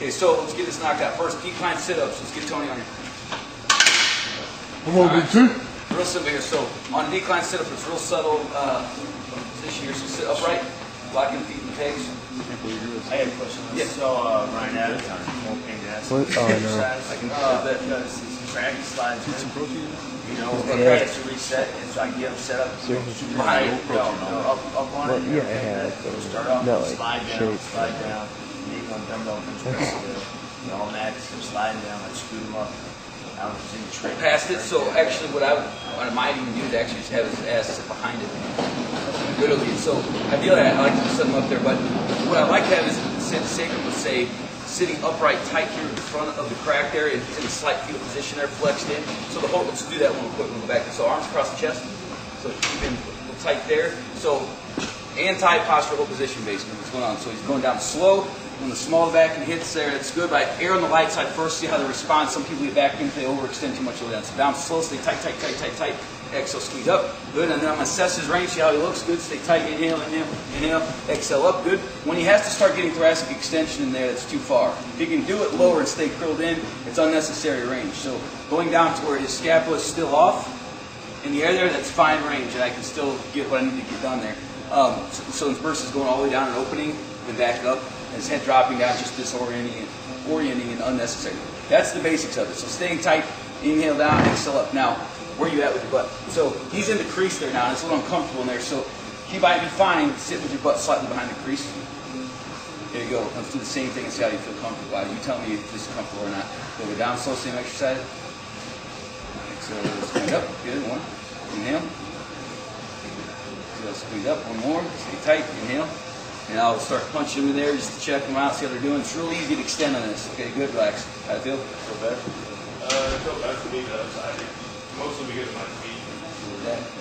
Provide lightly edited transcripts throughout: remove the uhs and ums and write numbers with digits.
Okay, so let's get this knocked out. First, decline sit-ups. Let's get Tony on here. Real simple here. So on a decline sit-up, it's real subtle position here. So sit upright, locking the feet in the pegs. I have a question. Yeah. So Ryan Adams on won't pain to ask. I can because his track slides in. You know, it has to reset, and so I can get him set up. Behind it. Up on it. Yeah, I have. Start off, slide down, maybe on dumbbell bench press. All max, sliding down, like scoot him up. I was in the trick. Past it. So actually, what I might even do is actually just have his ass sit behind it. Literally. So ideally, I like to set him up there, but what I like to have is sacrum would say sitting upright tight here in front of the crack there, in a slight fetal position there, flexed in. So the whole, let's do that one real quick. We'll go back. So arms across the chest. So keep him tight there. So anti-postural position basically. What's going on? So he's going down slow. When the small back and hits there, that's good. But I err on the light side first, see how they respond. Some people get back in if they overextend too much low down. So down slow, stay tight, tight, tight, tight, tight. Exhale, squeeze up. Good. And then I'm going to assess his range, see how he looks. Good. Stay tight. Inhale, inhale, inhale. Exhale up. Good. When he has to start getting thoracic extension in there, that's too far. If he can do it lower and stay curled in, it's unnecessary range. So going down to where his scapula is still off in the air there, that's fine range, and I can still get what I need to get done there. So versus going all the way down and opening and back up, and his head dropping down, just orienting and unnecessary. That's the basics of it. So staying tight, inhale down, exhale up. Now, where are you at with your butt? So he's in the crease there now, and it's a little uncomfortable in there. So he might be fine sitting with your butt slightly behind the crease. There you go. Let's do the same thing and see how you feel comfortable. You tell me if this is comfortable or not. Go down slow, same exercise. Exhale, stand up. Good. One. Inhale. Exhale, squeeze up. One more. Stay tight. Inhale. And I'll start punching them in there just to check them out, see how they're doing. It's real easy to extend on this. Okay, good, relax. How do you feel? Feel better? It felt better for me, though. So I think mostly because of my feet.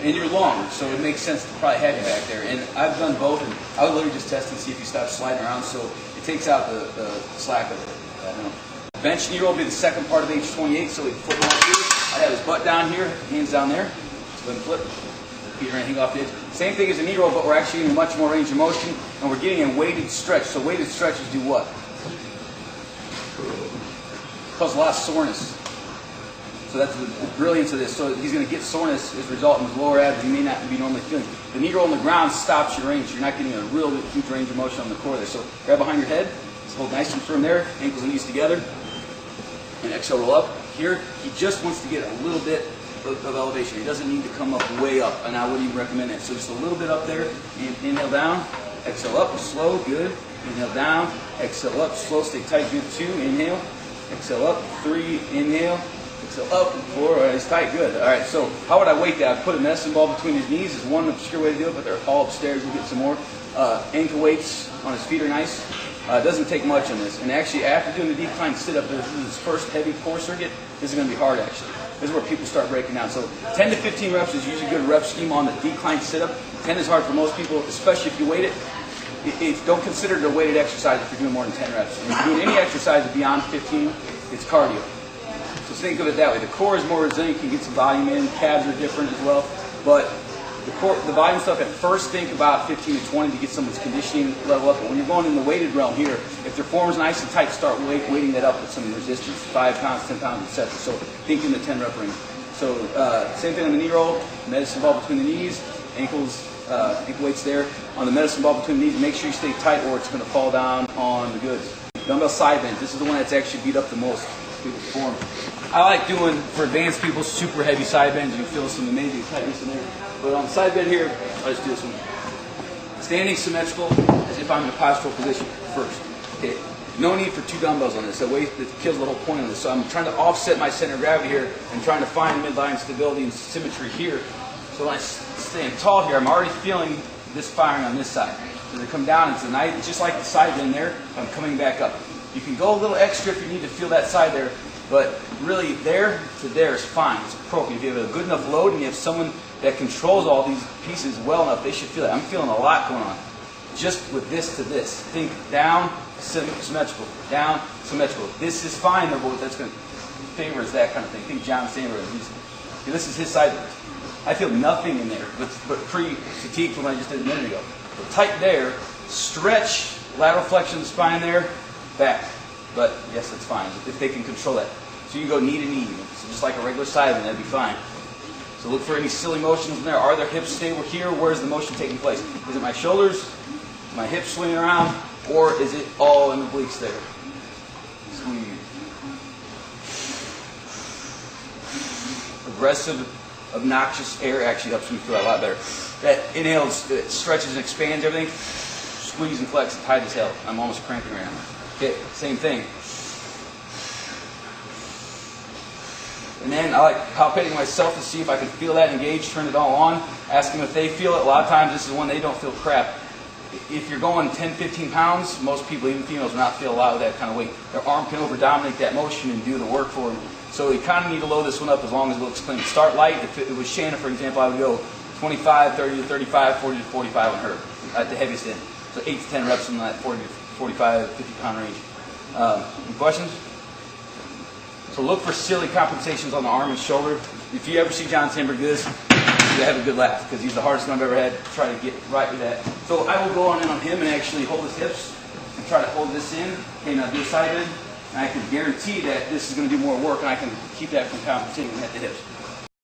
And you're long, so it makes sense to probably have you back there. And I've done both, and I would literally just test and see if you stop sliding around, so it takes out the slack of it. Bench knee roll will be the second part of H28, so we flip him up here. I have his butt down here, hands down there. So let him flip. Feet are hanging off the edge. Same thing as a knee roll, but we're actually getting much more range of motion, and we're getting a weighted stretch. So weighted stretches do what? Cause a lot of soreness. So that's the brilliance of this. So he's going to get soreness as a result in his lower abs he may not be normally feeling. The knee roll on the ground stops your range. You're not getting a real huge range of motion on the core there. So grab behind your head. Just hold nice and firm there. Ankles and knees together. And exhale, roll up. Here, he just wants to get a little bit of elevation. He doesn't need to come up way up, and I wouldn't even recommend that. So just a little bit up there. Inhale down. Exhale up. Slow. Good. Inhale down. Exhale up. Slow. Stay tight. Good. 2. Inhale. Exhale up. 3. Inhale. Exhale up. 4. It's tight. Good. All right. So how would I weight that? I'd put a medicine ball between his knees is one obscure way to do it, but they're all upstairs. We'll get some more. Ankle weights on his feet are nice. It doesn't take much on this. And actually, after doing the decline sit-up, this is his first heavy core circuit. This is going to be hard, actually. This is where people start breaking down. So 10 to 15 reps is usually a good rep scheme on the decline sit-up. 10 is hard for most people, especially if you weight it. Don't consider it a weighted exercise if you're doing more than 10 reps. And if you're doing any exercise beyond 15, it's cardio. So think of it that way. The core is more resilient. You can get some volume in. Calves are different as well. But the volume stuff, at first think about 15 to 20 to get someone's conditioning level up. But when you're going in the weighted realm here, if their form is nice and tight, start weighting that up with some resistance, 5 pounds, 10 pounds, etc. So think in the 10 rep range. So same thing on the knee roll, medicine ball between the knees, ankles, ankle weights there. On the medicine ball between the knees, make sure you stay tight or it's going to fall down on the goods. Dumbbell side bends. This is the one that's actually beat up the most. People's form. I like doing, for advanced people, super heavy side bends. You feel some amazing tightness in there. But on the side bend here, I'll just do this one. Standing symmetrical as if I'm in a postural position first. Okay. No need for 2 dumbbells on this. That kills the whole point of this. So I'm trying to offset my center of gravity here and trying to find midline stability and symmetry here. So when I stand tall here, I'm already feeling this firing on this side. As I come down, it's just like the side bend there. I'm coming back up. You can go a little extra if you need to feel that side there, but really there to there is fine. It's appropriate. If you have a good enough load and you have someone that controls all these pieces well enough, they should feel it. I'm feeling a lot going on. Just with this to this. Think down, symmetrical. Down, symmetrical. This is fine, though, but what that's going to favor is that kind of thing. Think John Sandberg. This is his side. I feel nothing in there, but pre-fatigue from what I just did a minute ago. Tight there. Stretch, lateral flexion of the spine there. Back. But yes, that's fine if they can control that. So you can go knee to knee, so just like a regular side, that'd be fine. So look for any silly motions in there. Are their hips stable here? Where's the motion taking place? Is it my shoulders, my hips swinging around, or is it all in the obliques there? Squeeze. Aggressive, obnoxious air actually helps me feel a lot better. That inhales, it stretches and expands everything. Squeeze and flex, tight as hell. I'm almost cramping right now. Okay, same thing. And then I like palpating myself to see if I can feel that engage, turn it all on, ask them if they feel it. A lot of times this is when they don't feel crap. If you're going 10, 15 pounds, most people, even females, will not feel a lot of that kind of weight. Their arm can over-dominate that motion and do the work for them. So you kind of need to load this one up as long as it looks clean. Start light. If it was Shanna, for example, I would go 25, 30 to 35, 40 to 45 on her at the heaviest end. So 8 to 10 reps in that 40 to 45, 50 pound range. Any questions? So look for silly compensations on the arm and shoulder. If you ever see John Timber do this, you have a good laugh because he's the hardest one I've ever had to try to get right with that. So I will go on in on him and actually hold his hips and try to hold this in. Okay, now this side in. And I can guarantee that this is going to do more work and I can keep that from compensating at the hips.